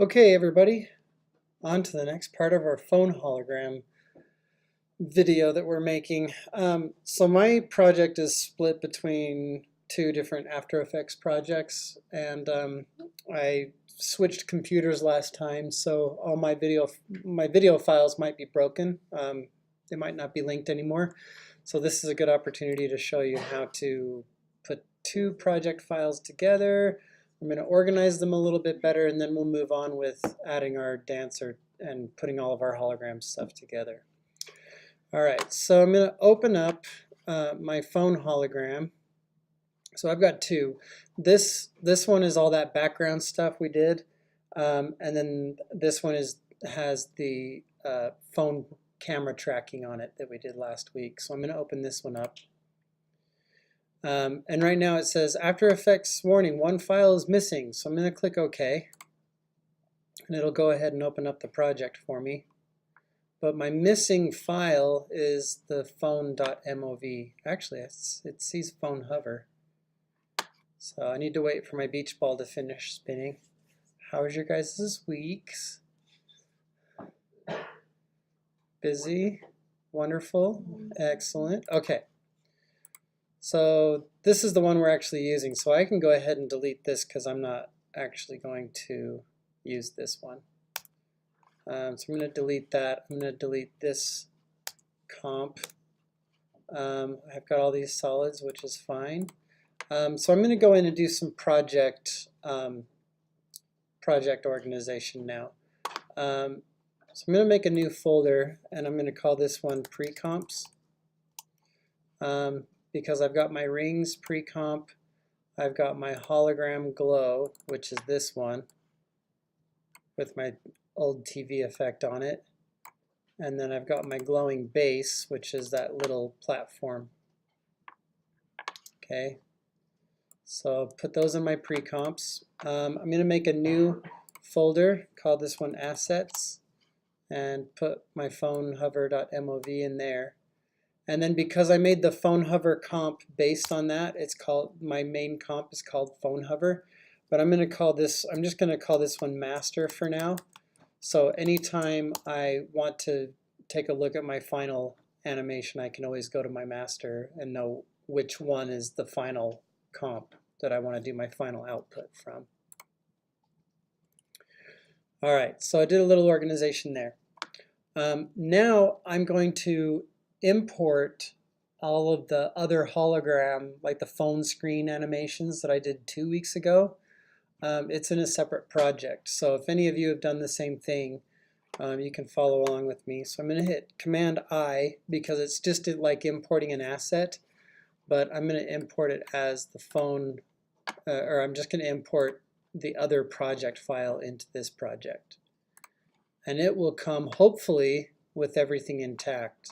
Okay, everybody, on to the next part of our phone hologram video that we're making. So my project is split between two different After Effects projects, and I switched computers last time, so all my video files might be broken. They might not be linked anymore. So this is a good opportunity to show you how to put two project files together. I'm going to organize them a little bit better, and then we'll move on with adding our dancer and putting all of our hologram stuff together. All right, so I'm going to open up my phone hologram. So I've got two. This one is all that background stuff we did, and then this one has the phone camera tracking on it that we did last week. So I'm going to open this one up. And right now it says After Effects warning, one file is missing. So I'm going to click OK, and it'll go ahead and open up the project for me. But my missing file is the phone.mov. Actually, it sees phone hover. So I need to wait for my beach ball to finish spinning. How was your guys' weeks? Busy? Wonderful? Excellent. Okay. So this is the one we're actually using. So I can go ahead and delete this because I'm not actually going to use this one. So I'm going to delete that. I'm going to delete this comp. I've got all these solids, which is fine. So I'm going to go in and do some project organization now. So I'm going to make a new folder, and I'm going to call this one pre-comps. Because I've got my rings pre-comp, I've got my hologram glow, which is this one, with my old TV effect on it. And then I've got my glowing base, which is that little platform. Okay, so I'll put those in my pre-comps. I'm going to make a new folder, call this one assets, and put my phone hover.mov in there. And then because I made the phone hover comp based on that, it's called, my main comp is called phone hover. But I'm just going to call this one master for now. So anytime I want to take a look at my final animation, I can always go to my master and know which one is the final comp that I want to do my final output from. All right, so I did a little organization there. Now I'm going to import all of the other hologram, like the phone screen animations that I did 2 weeks ago. It's in a separate project, so if any of you have done the same thing, you can follow along with me. So I'm going to hit Command I because it's just like importing an asset, but I'm going to import it as the phone, or I'm just going to import the other project file into this project. And it will come, hopefully, with everything intact.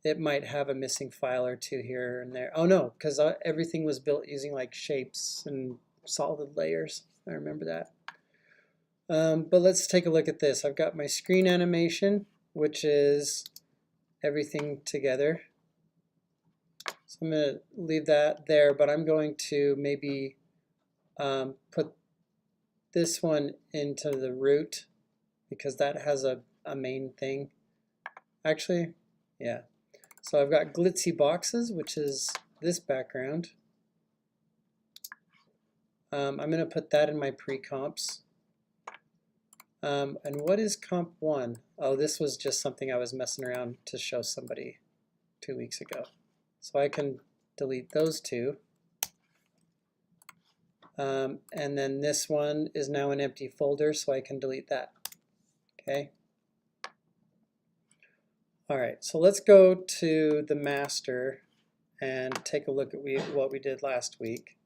It might have a missing file or two here and there. Oh no, because everything was built using like shapes and solid layers. I remember that. But let's take a look at this. I've got my screen animation, which is everything together. So I'm going to leave that there, but I'm going to maybe put this one into the root because that has a main thing. Actually, yeah. So I've got glitzy boxes, which is this background. I'm going to put that in my pre-comps. And what is comp 1? Oh, this was just something I was messing around to show somebody 2 weeks ago. So I can delete those two. And then this one is now an empty folder, so I can delete that. Okay. All right, so let's go to the master and take a look at what we did last week.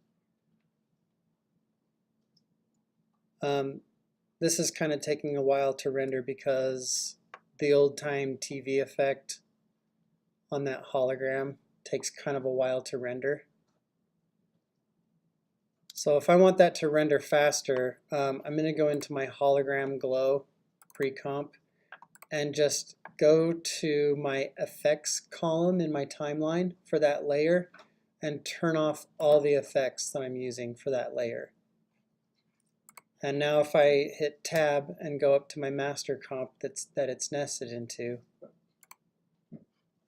This is kind of taking a while to render because the old-time TV effect on that hologram takes kind of a while to render. So if I want that to render faster, I'm going to go into my hologram glow pre-comp and just go to my effects column in my timeline for that layer and turn off all the effects that I'm using for that layer. And now if I hit tab and go up to my master comp that it's nested into,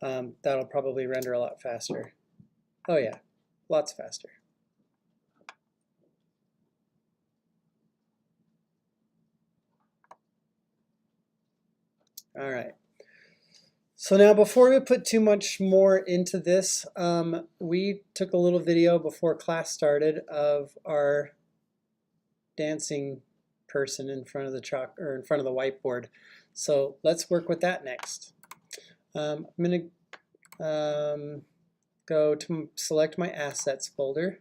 that'll probably render a lot faster. Oh yeah, lots faster. All right. So now before we put too much more into this, we took a little video before class started of our dancing person in front of the chalk or in front of the whiteboard. So let's work with that next. I'm going to go to select my assets folder,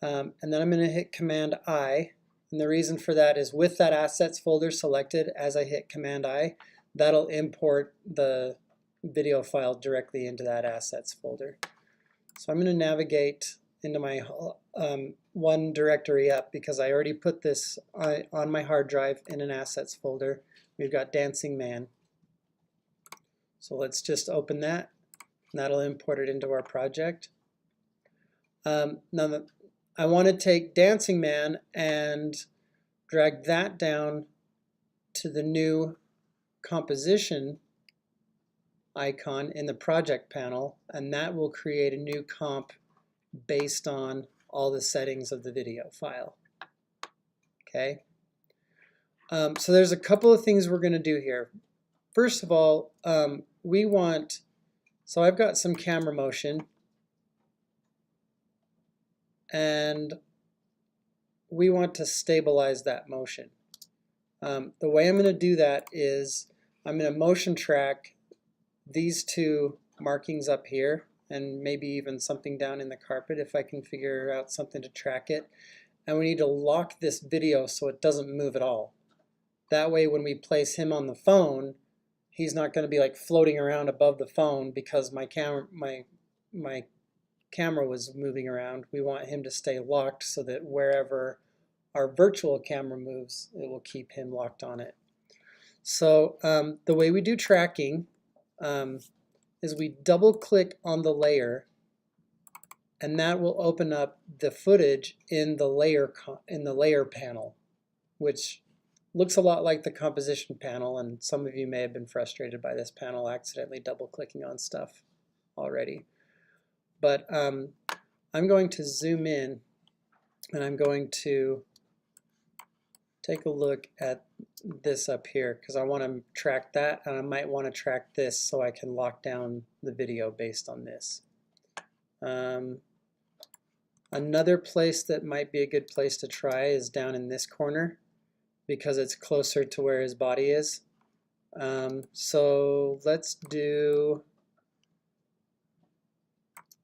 and then I'm going to hit Command I. And the reason for that is with that assets folder selected, as I hit Command I, that'll import the video file directly into that assets folder. So I'm going to navigate into my one directory up because I already put this on my hard drive in an assets folder. We've got Dancing Man. So let's just open that, and that'll import it into our project. Now I want to take Dancing Man and drag that down to the new composition icon in the project panel, and that will create a new comp based on all the settings of the video file. Okay. So there's a couple of things we're going to do here. First of all, so I've got some camera motion, and we want to stabilize that motion. The way I'm going to do that is I'm going to motion track these two markings up here, and maybe even something down in the carpet if I can figure out something to track it. And we need to lock this video so it doesn't move at all. That way when we place him on the phone, he's not going to be like floating around above the phone because my camera was moving around. We want him to stay locked so that wherever our virtual camera moves, it will keep him locked on it. So the way we do tracking is we double click on the layer, and that will open up the footage in the layer panel, which looks a lot like the composition panel, and some of you may have been frustrated by this panel accidentally double clicking on stuff already. But I'm going to zoom in, and I'm going to take a look at this up here because I want to track that, and I might want to track this so I can lock down the video based on this. Another place that might be a good place to try is down in this corner because it's closer to where his body is. So let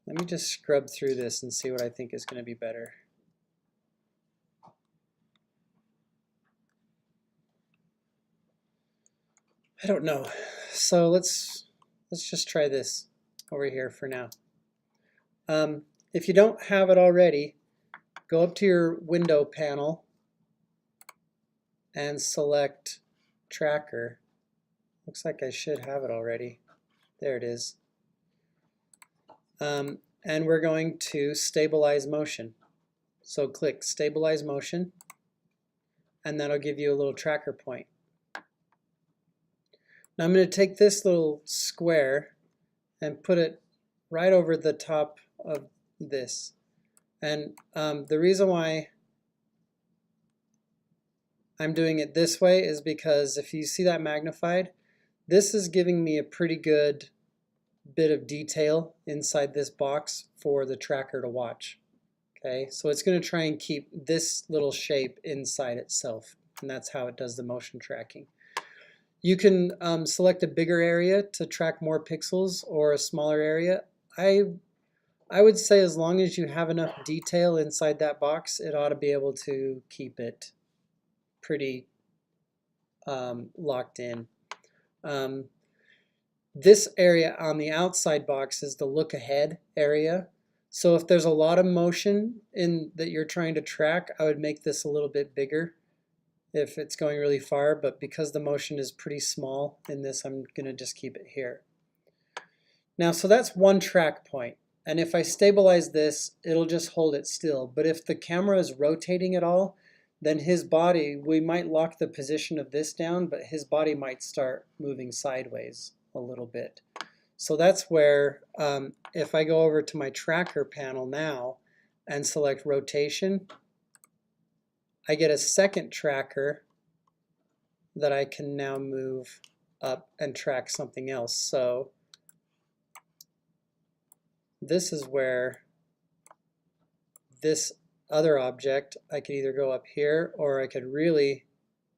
me just scrub through this and see what I think is going to be better. I don't know. So let's just try this over here for now. If you don't have it already, go up to your window panel and select Tracker. Looks like I should have it already. There it is. And we're going to stabilize motion. So click Stabilize Motion, and that'll give you a little tracker point. Now I'm going to take this little square and put it right over the top of this. And the reason why I'm doing it this way is because if you see that magnified, this is giving me a pretty good bit of detail inside this box for the tracker to watch. Okay, so it's going to try and keep this little shape inside itself, and that's how it does the motion tracking. You can select a bigger area to track more pixels or a smaller area. I would say as long as you have enough detail inside that box, it ought to be able to keep it pretty locked in. This area on the outside box is the look ahead area. So if there's a lot of motion that you're trying to track, I would make this a little bit bigger if it's going really far, but because the motion is pretty small in this, I'm going to just keep it here. Now, so that's one track point, and if I stabilize this, it'll just hold it still. But if the camera is rotating at all, then his body, we might lock the position of this down, but his body might start moving sideways a little bit. So that's where, if I go over to my tracker panel now and select rotation, I get a second tracker that I can now move up and track something else. So this is where this other object, I could either go up here or I could really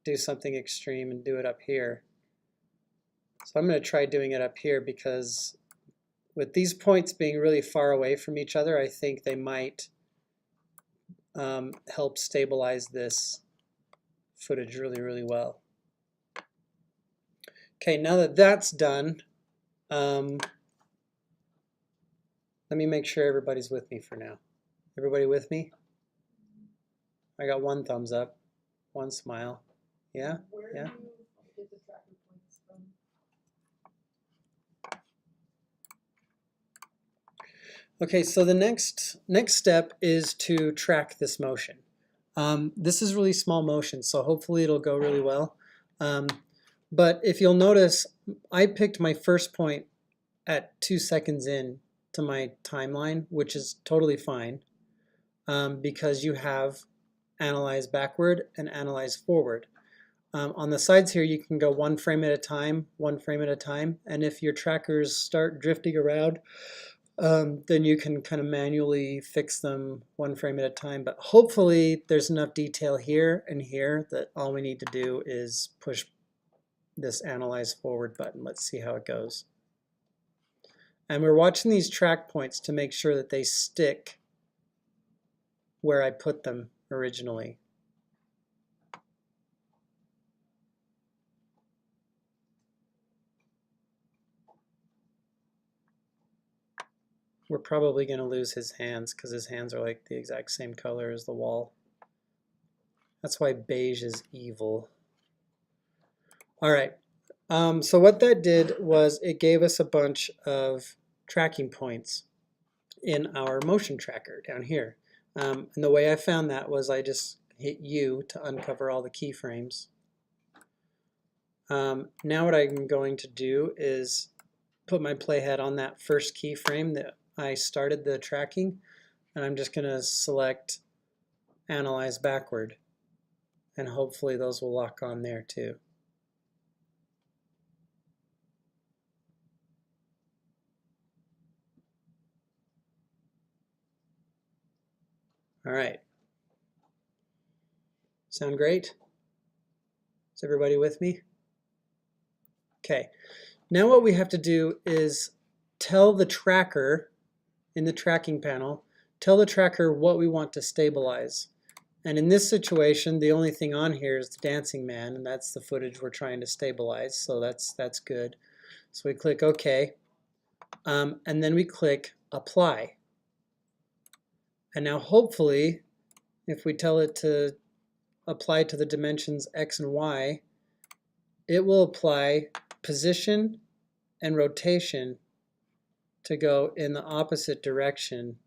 do something extreme and do it up here. So I'm going to try doing it up here because with these points being really far away from each other, I think they might help stabilize this footage really, really well. Okay, now that that's done, let me make sure everybody's with me for now. Everybody with me? I got one thumbs up, one smile. Yeah? Yeah? Where do you get the tracking points from? Okay, so the next step is to track this motion. This is really small motion, so hopefully it'll go really well. But if you'll notice, I picked my first point at 2 seconds in to my timeline, which is totally fine because you have analyze backward and analyze forward. On the sides here, you can go 1 frame at a time, 1 frame at a time, and if your trackers start drifting around, then you can kind of manually fix them 1 frame at a time. But hopefully there's enough detail here and here that all we need to do is push this analyze forward button. Let's see how it goes. And we're watching these track points to make sure that they stick where I put them originally. We're probably going to lose his hands because his hands are like the exact same color as the wall. That's why beige is evil. All right, so what that did was it gave us a bunch of tracking points in our motion tracker down here. And the way I found that was I just hit U to uncover all the keyframes. Now what I'm going to do is put my playhead on that first keyframe that I started the tracking, and I'm just going to select Analyze Backward, and hopefully those will lock on there too. All right. Sound great? Is everybody with me? Okay. Now what we have to do is tell the tracker in the tracking panel, tell the tracker what we want to stabilize. And in this situation, the only thing on here is the dancing man, and that's the footage we're trying to stabilize, so that's good. So we click OK, and then we click Apply. And now hopefully, if we tell it to apply to the dimensions X and Y, it will apply position and rotation to go in the opposite direction.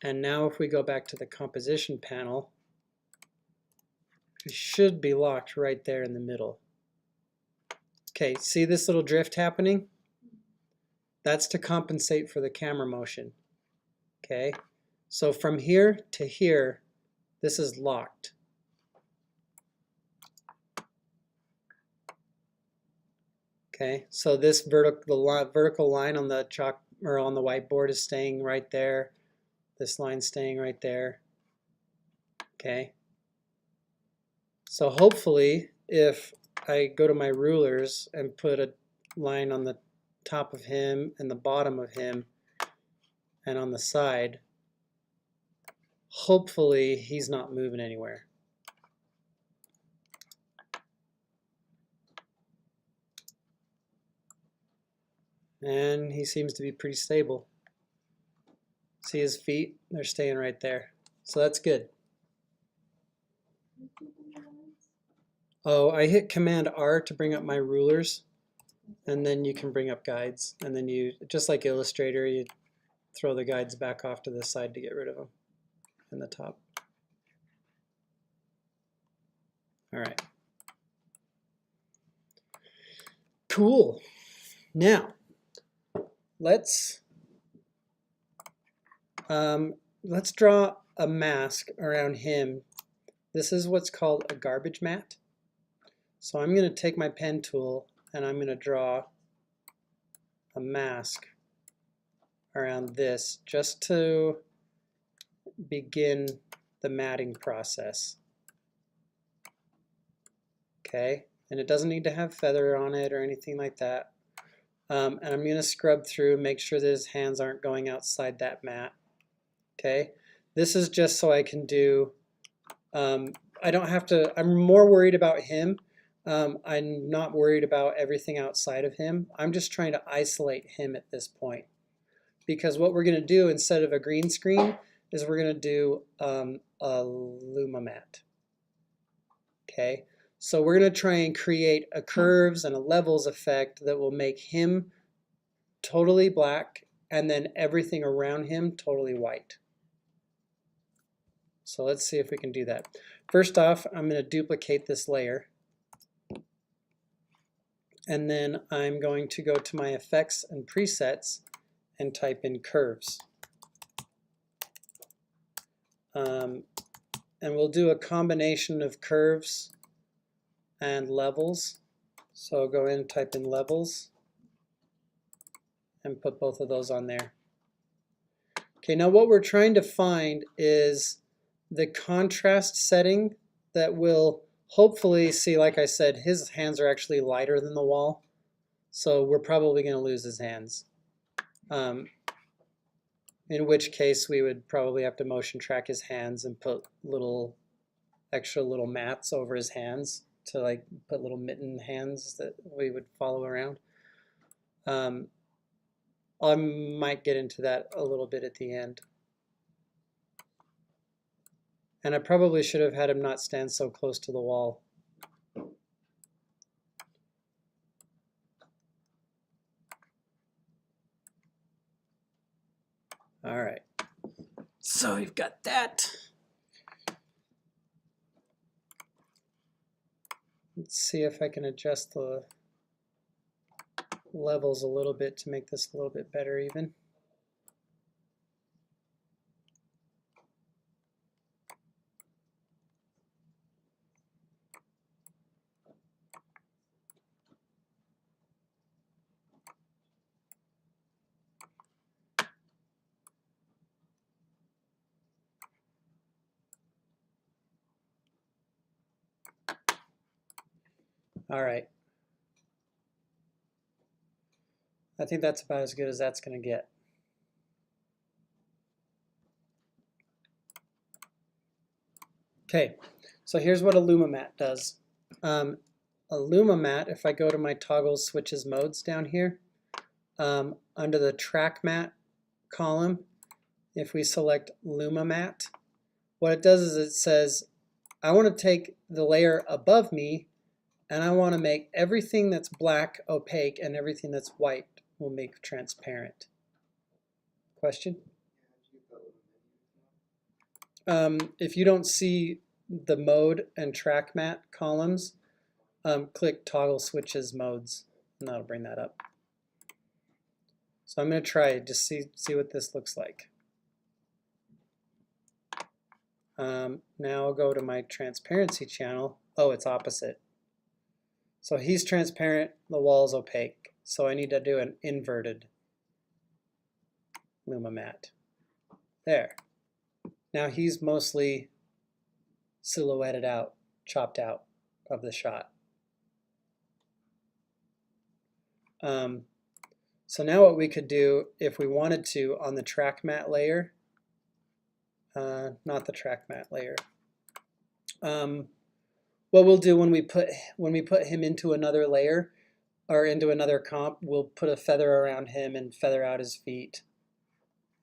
And now if we go back to the composition panel, it should be locked right there in the middle. Okay, see this little drift happening? That's to compensate for the camera motion. Okay, so from here to here, this is locked. Okay, so this vertical line on the chalk or on the whiteboard is staying right there. This line's staying right there. Okay. So hopefully, if I go to my rulers and put a line on the top of him and the bottom of him and on the side, hopefully he's not moving anywhere. And he seems to be pretty stable. See his feet? They're staying right there. So that's good. Oh, I hit Command R to bring up my rulers, and then you can bring up guides. And then you, just like Illustrator, you throw the guides back off to the side to get rid of them in the top. All right. Cool. Now, let's draw a mask around him. This is what's called a garbage mat. So I'm going to take my pen tool and I'm going to draw a mask around this just to begin the matting process. Okay, and it doesn't need to have feather on it or anything like that. And I'm going to scrub through, make sure that his hands aren't going outside that mat. Okay, this is just so I can do, I don't have to, I'm more worried about him. I'm not worried about everything outside of him. I'm just trying to isolate him at this point. Because what we're going to do instead of a green screen is we're going to do a Luma mat. Okay, so we're going to try and create a curves and a levels effect that will make him totally black and then everything around him totally white. So let's see if we can do that. First off, I'm going to duplicate this layer. And then I'm going to go to my effects and presets and type in curves. And we'll do a combination of curves and levels. So I'll go in and type in levels and put both of those on there. Okay, now what we're trying to find is the contrast setting that will hopefully see, like I said, his hands are actually lighter than the wall. So we're probably going to lose his hands. In which case we would probably have to motion track his hands and put extra little mats over his hands to like put little mitten hands that we would follow around. I might get into that a little bit at the end. And I probably should have had him not stand so close to the wall. All right, so we've got that. Let's see if I can adjust the levels a little bit to make this a little bit better even. All right. I think that's about as good as that's going to get. Okay, so here's what a Luma mat does. A Luma mat, if I go to my toggles, switches, modes down here, under the track mat column, if we select Luma mat, what it does is it says, I want to take the layer above me and I want to make everything that's black opaque and everything that's white will make transparent. Question? If you don't see the mode and track mat columns, click toggle switches modes and that'll bring that up. So I'm going to try it, just see what this looks like. Now I'll go to my transparency channel. Oh, it's opposite. So he's transparent, the wall's opaque. So I need to do an inverted Luma mat. There. Now he's mostly silhouetted out, chopped out of the shot. So now what we could do if we wanted to on the track mat layer, not the track mat layer. What we'll do when we put him into another layer or into another comp, we'll put a feather around him and feather out his feet.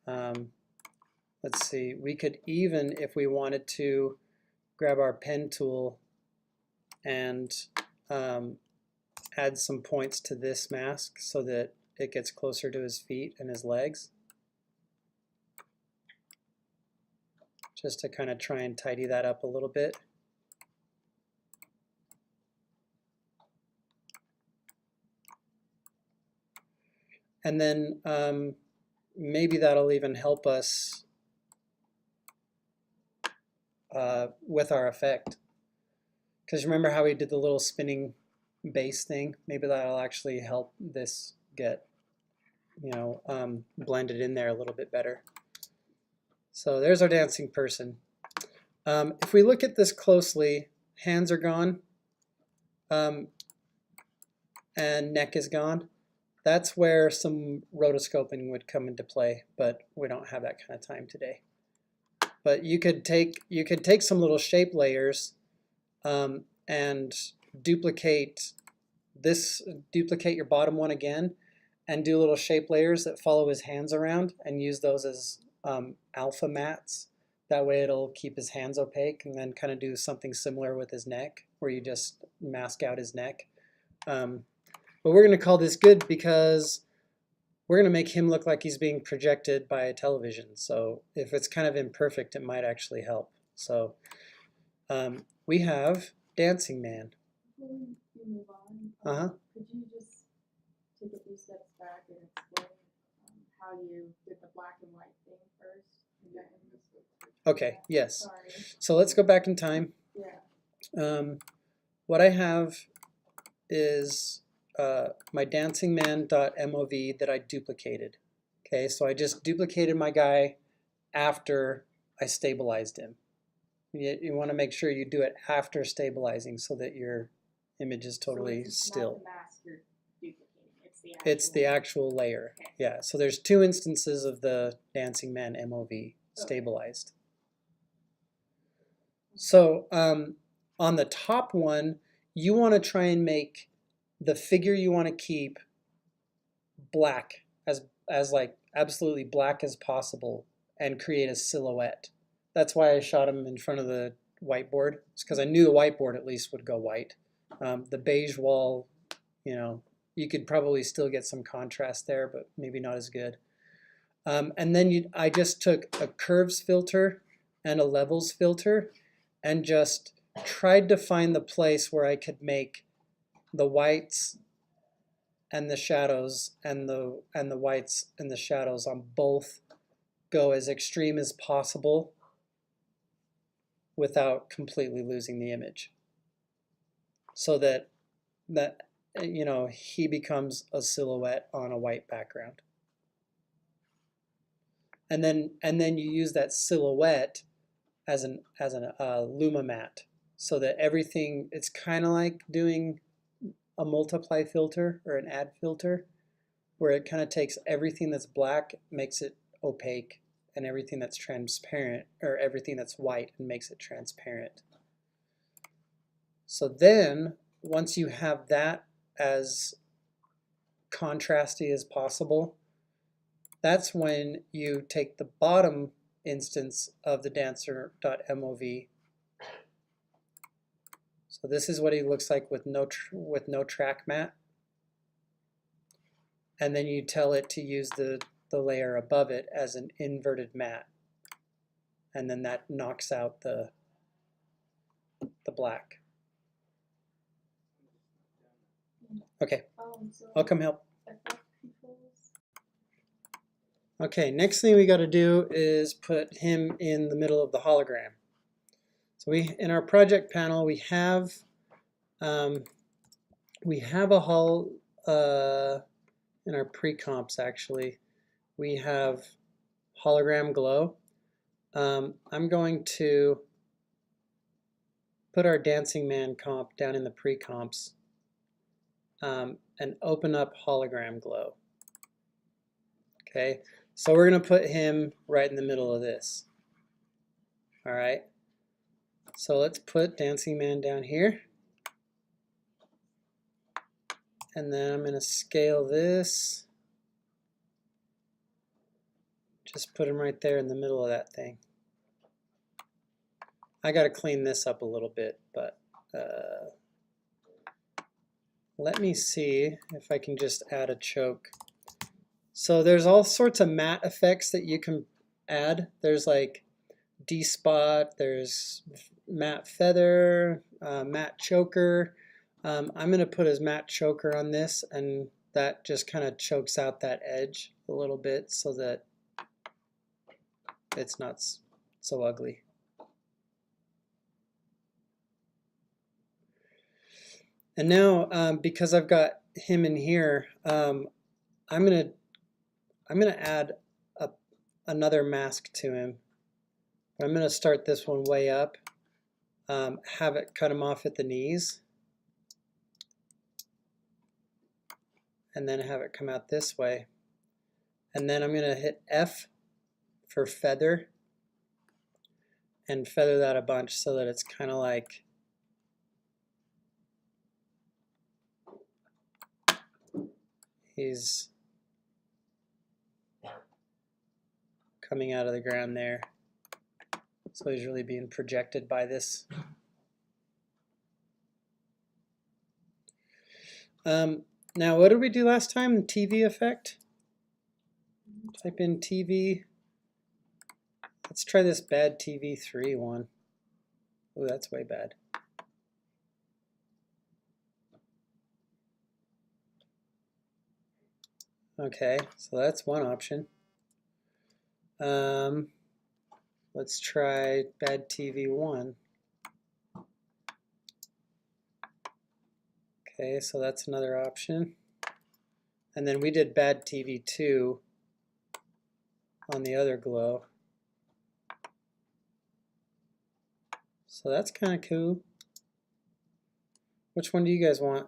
Let's see, we could even, if we wanted to, grab our pen tool and add some points to this mask so that it gets closer to his feet and his legs. Just to kind of try and tidy that up a little bit. And then maybe that'll even help us with our effect. Because remember how we did the little spinning base thing? Maybe that'll actually help this get, blended in there a little bit better. So there's our dancing person. If we look at this closely, hands are gone, and neck is gone. That's where some rotoscoping would come into play, but we don't have that kind of time today. But you could take some little shape layers and duplicate your bottom one again, and do little shape layers that follow his hands around, and use those as alpha mats. That way it'll keep his hands opaque, and then kind of do something similar with his neck, where you just mask out his neck. But we're going to call this good because we're going to make him look like he's being projected by a television. So if it's kind of imperfect, it might actually help. So we have Dancing Man. Before you move on, could you just take a few steps back and explain how you did the black and white thing first? Okay, yes. Sorry. So let's go back in time. Yeah. What I have is my dancingman.mov that I duplicated. Okay, so I just duplicated my guy after I stabilized him. You want to make sure you do it after stabilizing so that your image is totally still. Not the mask you're duplicating. It's the actual layer. Okay. Yeah, so there's two instances of the Dancing Man MOV stabilized. So on the top one, you want to try and make the figure you want to keep black, as like absolutely black as possible, and create a silhouette. That's why I shot him in front of the whiteboard. It's because I knew the whiteboard at least would go white. The beige wall, you could probably still get some contrast there, but maybe not as good. And then I just took a curves filter and a levels filter and just tried to find the place where I could make the whites and the shadows and the whites and the shadows on both go as extreme as possible without completely losing the image, so that he becomes a silhouette on a white background. And then you use that silhouette as an luma mat, so that everything, it's kind of like doing a multiply filter or an add filter, where it kind of takes everything that's black, makes it opaque, and everything that's transparent, or everything that's white, and makes it transparent. So then once you have that as contrasty as possible, that's when you take the bottom instance of the dancer.mov. So this is what he looks like with no track mat. And then you tell it to use the layer above it as an inverted mat. And then that knocks out the black. Okay, I'll come help. Okay, next thing we got to do is put him in the middle of the hologram. So in our project panel we have a in our pre-comps actually we have hologram glow. I'm going to put our Dancing Man comp down in the pre-comps and open up hologram glow. Okay, so we're going to put him right in the middle of this. All right, so let's put Dancing Man down here. And then I'm going to scale this. Just put him right there in the middle of that thing. I got to clean this up a little bit, but let me see if I can just add a choke. So there's all sorts of matte effects that you can add. There's like D-spot, there's matte feather, matte choker. I'm going to put his matte choker on this and that just kind of chokes out that edge a little bit so that it's not so ugly. And now, because I've got him in here, I'm gonna add another mask to him. I'm gonna start this one way up, have it cut him off at the knees, and then have it come out this way. And then I'm gonna hit F for feather and feather that a bunch so that it's kind of like he's coming out of the ground there. So he's really being projected by this. Now, what did we do last time? TV effect. Type in TV. Let's try this bad TV 3 one. Oh, that's way bad. Okay, so that's one option. Let's try bad TV 1. Okay, so that's another option. And then we did bad TV 2 on the other glow. So that's kind of cool. Which one do you guys want?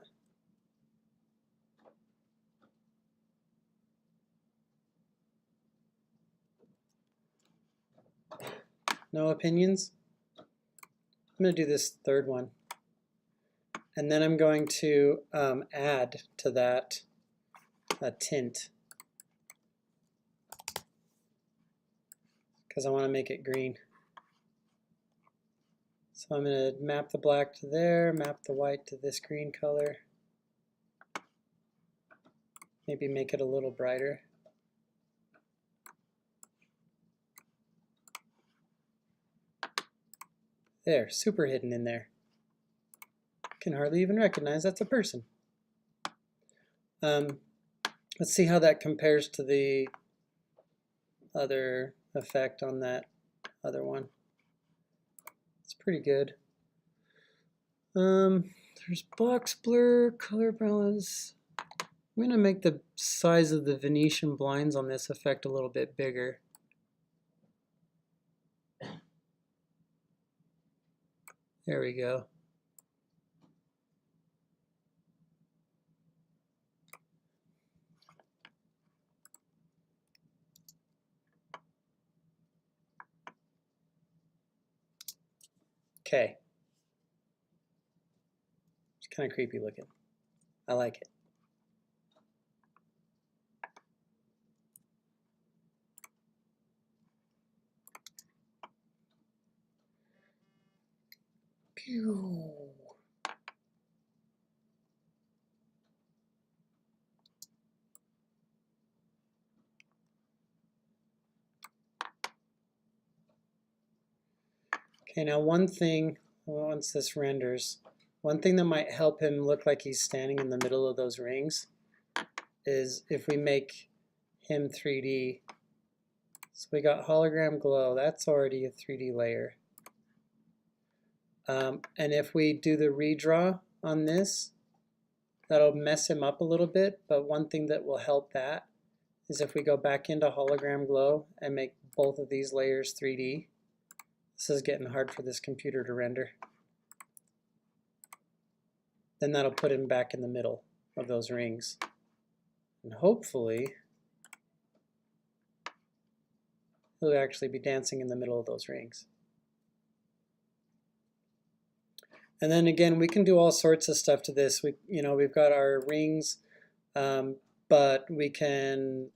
No opinions? I'm going to do this third one. And then I'm going to add to that a tint, because I want to make it green. So I'm going to map the black to there, map the white to this green color. Maybe make it a little brighter. There, super hidden in there. Can hardly even recognize that's a person. Let's see how that compares to the other effect on that other one. It's pretty good. There's box blur, color balance. I'm going to make the size of the Venetian blinds on this effect a little bit bigger. There we go. Okay. It's kind of creepy looking. I like it. Pew. Okay, now one thing, once this renders, one thing that might help him look like he's standing in the middle of those rings is if we make him 3D. So we got hologram glow, that's already a 3D layer. And if we do the redraw on this, that'll mess him up a little bit, but one thing that will help that is if we go back into hologram glow and make both of these layers 3D. This is getting hard for this computer to render. Then that'll put him back in the middle of those rings. And hopefully, he'll actually be dancing in the middle of those rings. And then again, we can do all sorts of stuff to this. We've got our rings, but we can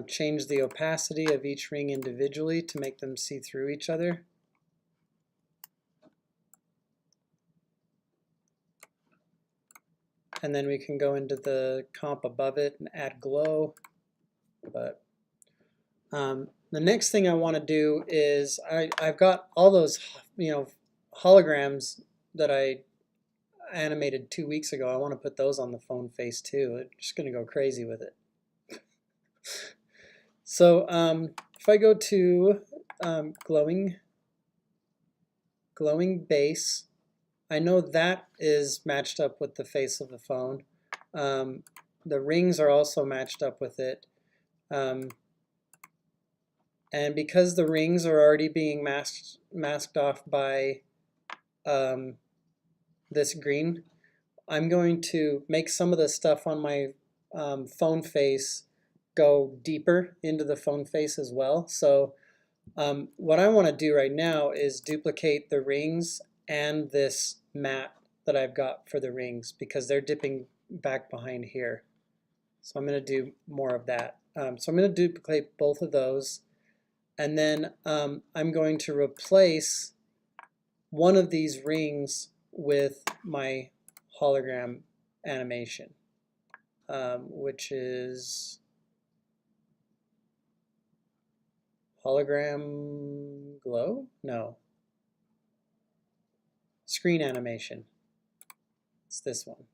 change the opacity of each ring individually to make them see through each other. And then we can go into the comp above it and add glow. But the next thing I want to do is I've got all those holograms that I animated 2 weeks ago. I want to put those on the phone face too. I'm just going to go crazy with it. So if I go to glowing base, I know that is matched up with the face of the phone. The rings are also matched up with it. And because the rings are already being masked off by this green, I'm going to make some of the stuff on my phone face go deeper into the phone face as well. So what I want to do right now is duplicate the rings and this mat that I've got for the rings because they're dipping back behind here. So I'm going to do more of that. So I'm going to duplicate both of those, and then I'm going to replace one of these rings with my hologram animation, which is hologram glow? No. Screen animation. It's this one.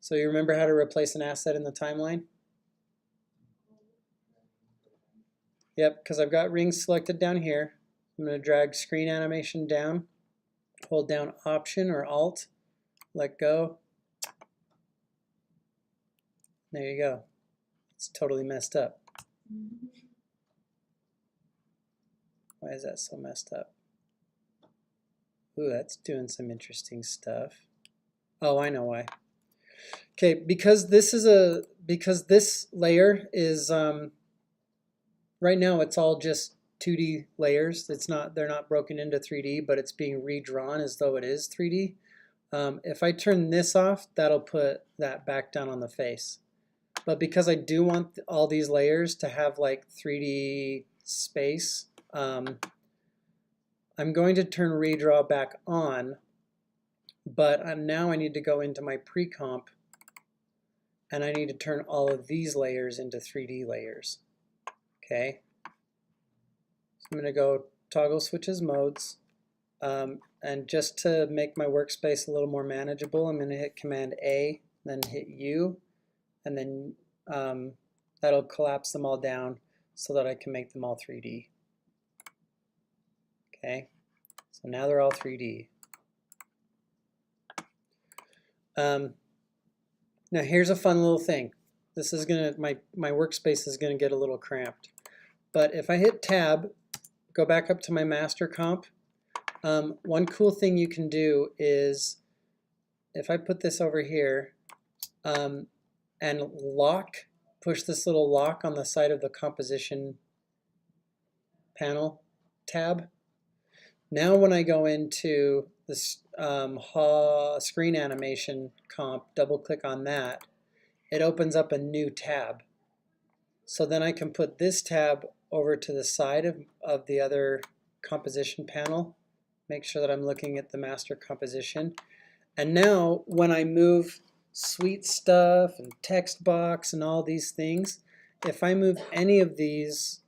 So you remember how to replace an asset in the timeline? Yep, because I've got rings selected down here. I'm going to drag screen animation down, hold down Option or Alt, let go. There you go. It's totally messed up. Why is that so messed up? Ooh, that's doing some interesting stuff. Oh, I know why. Okay, because this layer is right now it's all just 2D layers. They're not broken into 3D, but it's being redrawn as though it is 3D. If I turn this off, that'll put that back down on the face. But because I do want all these layers to have like 3D space, I'm going to turn redraw back on, but now I need to go into my pre-comp and I need to turn all of these layers into 3D layers. Okay, so I'm going to go toggle switches modes, and just to make my workspace a little more manageable, I'm going to hit Command A, then hit U, and then that'll collapse them all down so that I can make them all 3D. Okay, so now they're all 3D. Now here's a fun little thing. This is gonna, my workspace is gonna get a little cramped. But if I hit Tab, go back up to my master comp, one cool thing you can do is, if I put this over here, and lock, push this little lock on the side of the composition panel tab. Now when I go into this screen animation comp, double click on that, it opens up a new tab. So then I can put this tab over to the side of the other composition panel, make sure that I'm looking at the master composition. And now when I move sweet stuff and text box and all these things, if I move any of these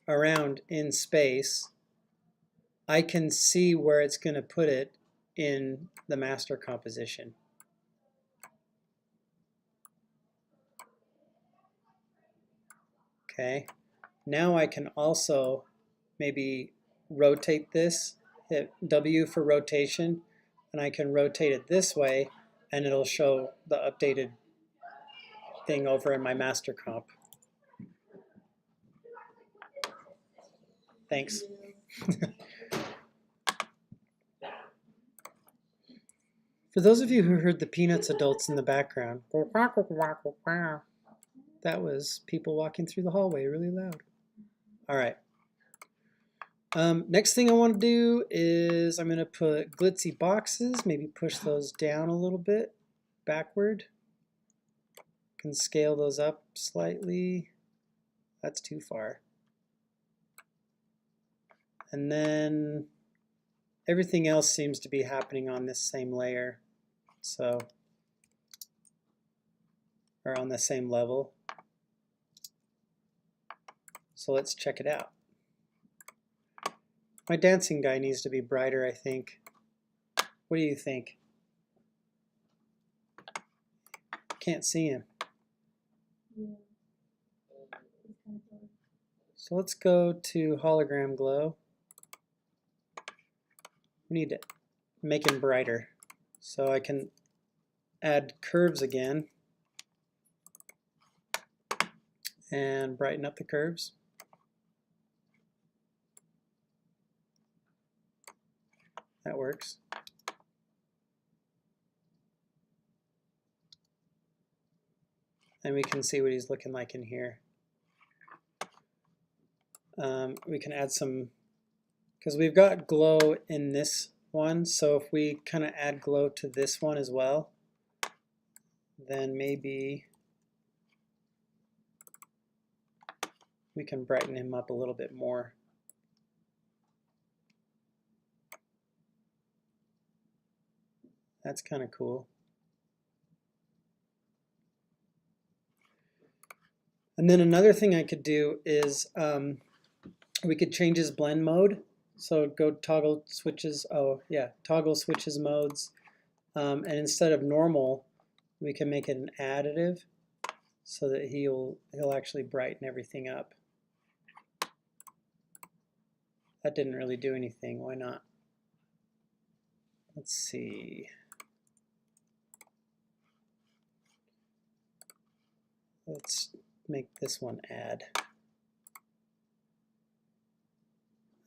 around in space, I can see where it's going to put it in the master composition. Okay, now I can also maybe rotate this, hit W for rotation, and I can rotate it this way and it'll show the updated thing over in my master comp. Thanks. For those of you who heard the Peanuts adults in the background, that was people walking through the hallway really loud. All right. Next thing I want to do is I'm going to put glitzy boxes, maybe push those down a little bit backward. Can scale those up slightly. That's too far. And then everything else seems to be happening on this same layer. So, or on the same level. So let's check it out. My dancing guy needs to be brighter, I think. What do you think? Can't see him. Yeah. It's kind of dark. So let's go to hologram glow. We need to make him brighter. So I can add curves again and brighten up the curves. That works. And we can see what he's looking like in here. We can add some, because we've got glow in this one, so if we kind of add glow to this one as well, then maybe we can brighten him up a little bit more. That's kind of cool. And then another thing I could do is we could change his blend mode. So go toggle switches, toggle switches modes. And instead of normal, we can make it an additive so that he'll actually brighten everything up. That didn't really do anything. Why not? Let's see. Let's make this one add.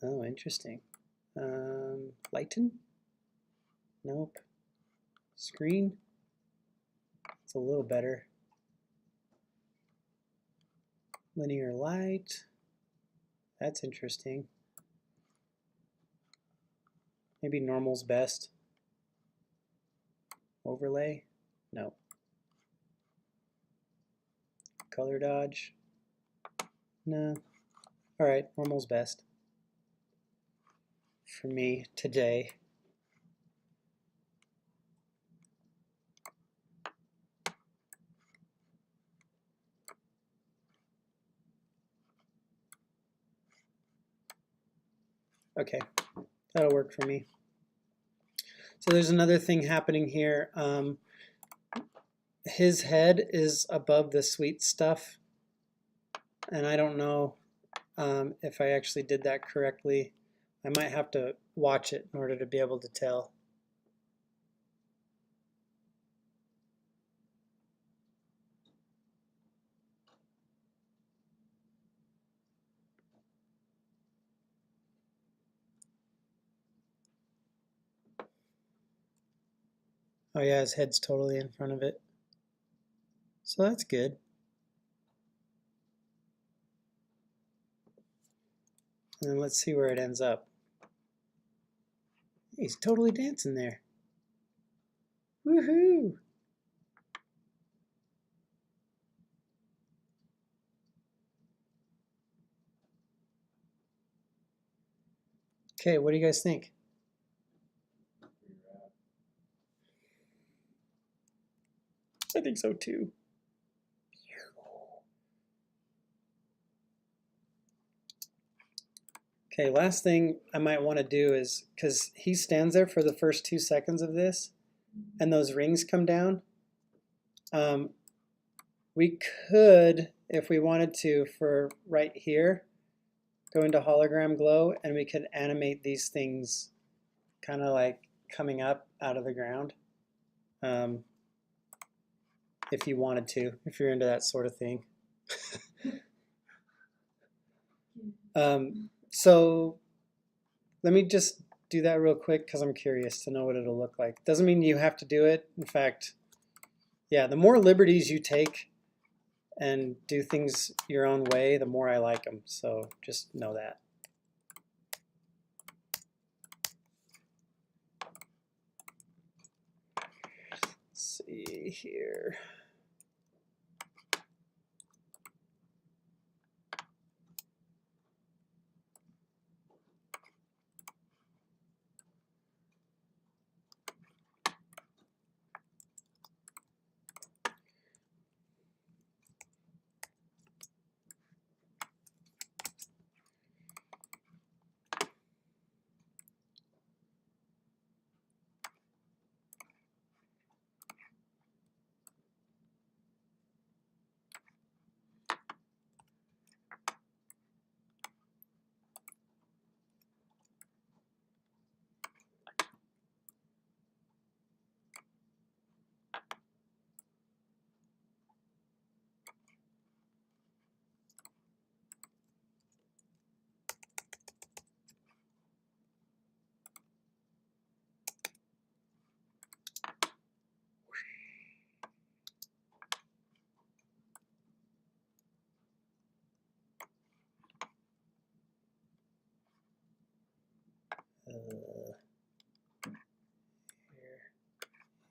Oh, interesting. Lighten? Nope. Screen? It's a little better. Linear light? That's interesting. Maybe normal's best. Overlay? No. Color dodge? No. Alright, normal's best. For me today. Okay, that'll work for me. So there's another thing happening here. His head is above the sweet stuff, and I don't know if I actually did that correctly. I might have to watch it in order to be able to tell. Oh yeah, his head's totally in front of it. So that's good. And then let's see where it ends up. He's totally dancing there. Woohoo! Okay, what do you guys think? I think so too. Okay, last thing I might want to do is, because he stands there for the first 2 seconds of this, and those rings come down, we could, if we wanted to, for right here, go into hologram glow, and we could animate these things kind of like coming up out of the ground. If you wanted to, if you're into that sort of thing. So let me just do that real quick because I'm curious to know what it'll look like. Doesn't mean you have to do it. In fact, yeah, the more liberties you take and do things your own way, the more I like them. So just know that. Let's see here.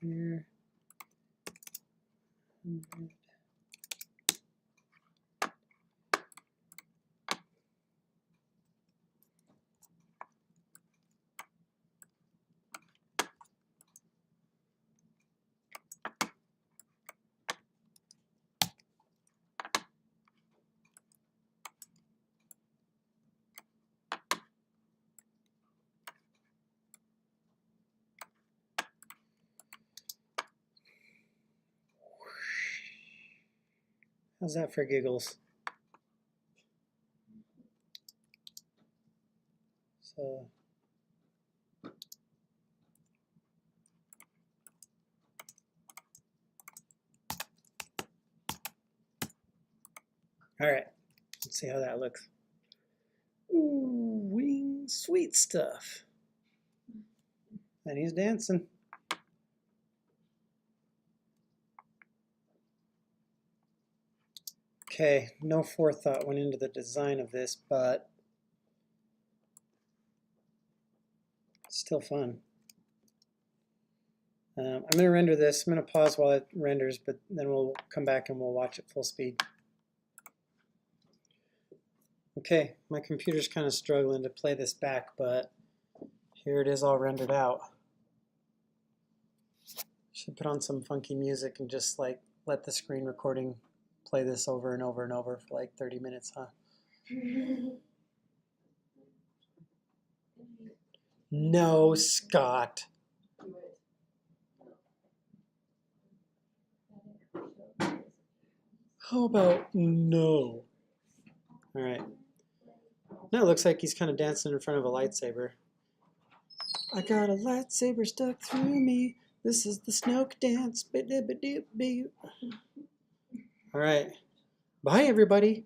here. 100. How's that for giggles? So all right, let's see how that looks. Ooh, wing, sweet stuff. And he's dancing. Okay, no forethought went into the design of this, but still fun. I'm going to render this. I'm going to pause while it renders, but then we'll come back and we'll watch it full speed. Okay, my computer's kind of struggling to play this back, but here it is all rendered out. Should put on some funky music and just like let the screen recording play this over and over and over for like 30 minutes, huh? No, Scott. How about no? All right. Now it looks like he's kind of dancing in front of a lightsaber. I got a lightsaber stuck through me. This is the Snoke dance. All right. Bye, everybody.